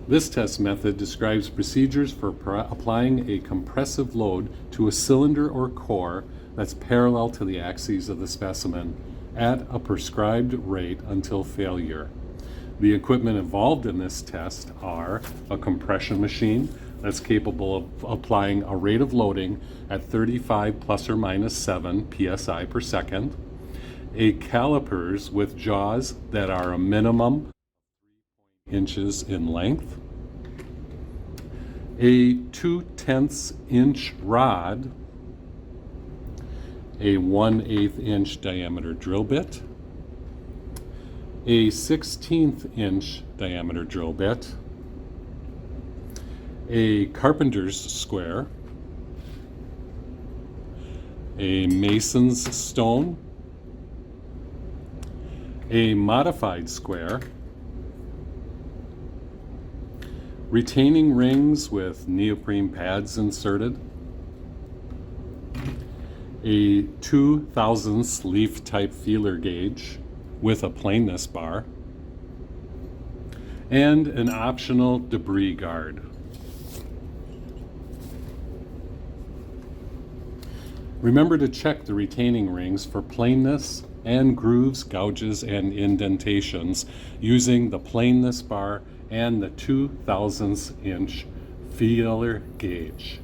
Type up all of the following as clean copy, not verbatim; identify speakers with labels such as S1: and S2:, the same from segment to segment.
S1: This test method describes procedures for applying a compressive load to a cylinder or core that's parallel to the axes of the specimen at a prescribed rate until failure. The equipment involved in this test are a compression machine that's capable of applying a rate of loading at 35 plus or minus 7 psi per second, a calipers with jaws that are a minimum 3 inches in length, a 2/10 inch rod, a 1/8 inch diameter drill bit, a 1/16 inch diameter drill bit, a carpenter's square, a mason's stone, a modified square, retaining rings with neoprene pads inserted, a 2/1000 leaf type feeler gauge with a plainness bar, and an optional debris guard. Remember to check the retaining rings for plainness and grooves, gouges, and indentations using the plainness bar and the 2/1000 inch feeler gauge.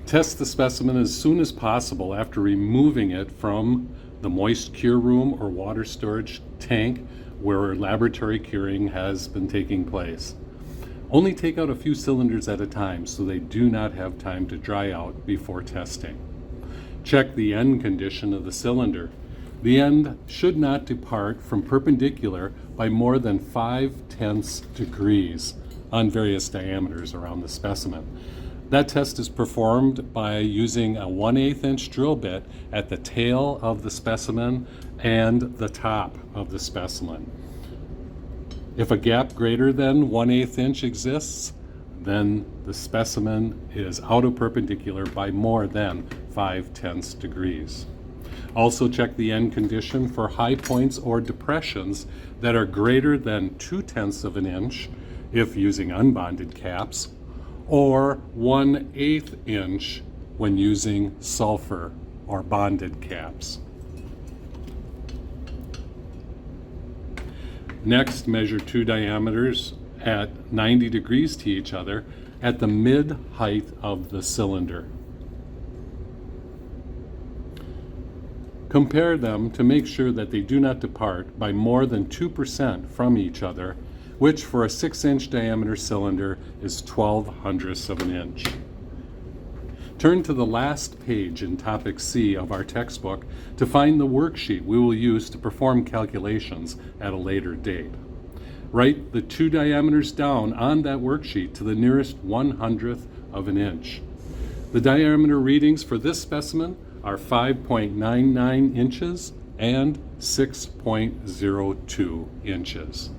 S1: Test the specimen as soon as possible after removing it from the moist cure room or water storage tank where laboratory curing has been taking place. Only take out a few cylinders at a time so they do not have time to dry out before testing. Check the end condition of the cylinder. The end should not depart from perpendicular by more than 5/10 degrees on various diameters around the specimen. That test is performed by using a 1/8 inch drill bit at the tail of the specimen and the top of the specimen. If a gap greater than 1/8 inch exists, then the specimen is out of perpendicular by more than 5/10 degrees. Also check the end condition for high points or depressions that are greater than 2/10 of an inch if using unbonded caps, or 1/8 inch when using sulfur or bonded caps. Next, measure two diameters at 90 degrees to each other at the mid-height of the cylinder. Compare them to make sure that they do not depart by more than 2% from each other, which for a 6-inch diameter cylinder is 1/1200ths of an inch. Turn to the last page in Topic C of our textbook to find the worksheet we will use to perform calculations at a later date. Write the two diameters down on that worksheet to the nearest 1/100th of an inch. The diameter readings for this specimen are 5.99 inches and 6.02 inches.